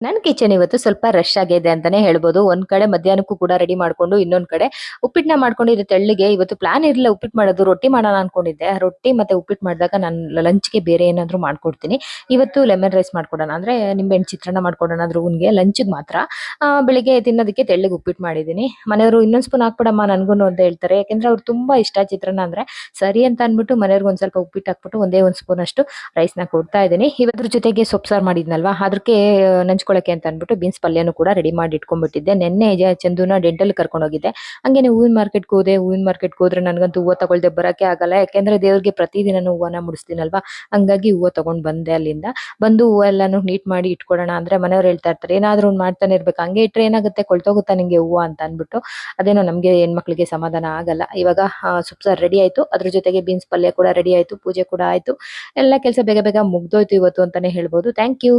ನನ್ನ ಕಿಚನ್ ಇವತ್ತು ಸ್ವಲ್ಪ ರಶ್ ಆಗಿದೆ ಅಂತಾನೆ ಹೇಳ್ಬೋದು. ಒಂದ್ ಕಡೆ ಮಧ್ಯಾಹ್ನಕ್ಕೂ ಕೂಡ ರೆಡಿ ಮಾಡ್ಕೊಂಡು, ಇನ್ನೊಂದ್ ಕಡೆ ಉಪ್ಪಿಟ್ಟನ್ನ ಮಾಡ್ಕೊಂಡಿದ್ದೆ ತೆಳ್ಳಗೆ. ಇವತ್ತು ಪ್ಲಾನ್ ಇರ್ಲಿಲ್ಲ ಉಪ್ಪಿಟ್ಟು ಮಾಡೋದು, ರೊಟ್ಟಿ ಮಾಡೋಣ ಅನ್ಕೊಂಡಿದ್ದೆ. ರೊಟ್ಟಿ ಮತ್ತೆ ಉಪ್ಪಿಟ್ಟು ಮಾಡಿದಾಗ ನಾನು ಲಂಚ್‌ಗೆ ಬೇರೆ ಏನಾದ್ರು ಮಾಡ್ಕೊಡ್ತೀನಿ. ಇವತ್ತು ಲೆಮನ್ ರೈಸ್ ಮಾಡ್ಕೊಡೋಣ ಅಂದ್ರೆ ನಿಂಬೆಹಣ್ಣು ಚಿತ್ರಾನ್ನ ಮಾಡ್ಕೊಡೋಣ ಧ್ರುವನ್ಗೆ ಲಂಚ್‌ಗೆ ಮಾತ್ರ. ಬೆಳಿಗ್ಗೆ ತಿನ್ನೋದಕ್ಕೆ ತೆಳ್ಳಗೆ ಉಪ್ಪಿಟ್ಟು ಮಾಡಿದೀನಿ. ಮನೆಯವರು ಇನ್ನೊಂದ್ ಸ್ಪೂನ್ ಹಾಕ್ಬಿಡಮ್ಮ ನನ್ಗೂನು ಅಂತ ಹೇಳ್ತಾರೆ. ಯಾಕೆಂದ್ರೆ ಅವ್ರಿಗೆ ತುಂಬಾ ಇಷ್ಟ ಚಿತ್ರಾನ್ನ ಅಂದ್ರೆ. ಸರಿ ಅಂತ ಅನ್ಬಿಟ್ಟು ಮನೆಯವ್ರಿಗೆ ಒಂದ್ ಸ್ವಲ್ಪ ಉಪ್ಪಿಟ್ಟು ಹಾಕ್ಬಿಟ್ಟು ಒಂದೇ ಒಂದ್ ಸ್ಪೂನ್ ಅಷ್ಟು ರೈಸ್‌ನ ಕೊಡ್ತಾ ಇದ್ದೀನಿ. ಇವದ್ರ ಜೊತೆಗೆ ಸೊಪ್ಪು ಸಾರು ಮಾಡಿದ್ನಲ್ವಾ ಅದಕ್ಕೆ ನಂಚ್ಕೊಳ್ಳೋಕೆ ಅಂತ ಅಂದ್ಬಿಟ್ಟು ಬೀನ್ಸ್ ಪಲ್ಯನೂ ಕೂಡ ರೆಡಿ ಮಾಡಿ ಇಟ್ಕೊಂಡ್ಬಿಟ್ಟಿದ್ದೆ. ನೆನ್ನೆ ಚಂದುನ ಡೆಂಟಲ್ ಕರ್ಕೊಂಡು ಹೋಗಿದ್ದೆ. ಹಂಗೇನೆ ಹೂವಿನ ಮಾರ್ಕೆಟ್‌ಗೆ ಹೋದೆ. ಹೂವಿನ ಮಾರ್ಕೆಟ್‌ಗೆ ಹೋದ್ರೆ ನನಗಂತೂ ಹೂವು ತಗೊಳ್ದೆ ಬರಕ್ಕೆ ಆಗಲ್ಲ. ಯಾಕೆಂದ್ರೆ ದೇವ್ರಿಗೆ ಪ್ರತಿದಿನನೂ ಹೂವನ ಮುಡಿಸ್ತೀನಲ್ವಾ ಹಂಗಾಗಿ ಹೂವು ತಗೊಂಡ್ ಬಂದೆ ಅಲ್ಲಿಂದ. ಬಂದು ಹೂವು ಎಲ್ಲಾನು ನೀಟ್ ಮಾಡಿ ಇಟ್ಕೊಳ್ಳೋಣ ಅಂದ್ರೆ ಮನೆಯವ್ರು ಹೇಳ್ತಾ ಇರ್ತಾರೆ ಏನಾದ್ರು ಒಂದ್ ಮಾಡ್ತಾನೆ ಇರ್ಬೇಕು, ಹಂಗೆ ಇಟ್ರೆ ಏನಾಗುತ್ತೆ ಕೊಳ್ತೋಗುತ್ತಾ ನಿಂಗೆ ಹೂವು ಅಂತ ಅಂದ್ಬಿಟ್ಟು. ಅದೇನೋ ನಮ್ಗೆ ಹೆಣ್ಮಕ್ಳಿಗೆ ಸಮಾಧಾನ ಆಗಲ್ಲ. ಇವಾಗ ಸೊಪ್ಪು ಸಾರು ರೆಡಿ ಆಯ್ತು. ಅದ್ರ ಜೊತೆಗೆ ಬೀನ್ಸ್ ಪಲ್ಯ ಕೂಡ ರೆಡಿ ಆಯ್ತು. ಪೂಜೆ ಕೂಡ ಆಯ್ತು. ಎಲ್ಲ ಕೆಲಸ ಬೇಗ ಬೇಗ ಮುಗ್ದೋಯ್ತು ಇವತ್ತು ಅಂತಾನೆ ಹೇಳ್ಬೋದು. Thank you.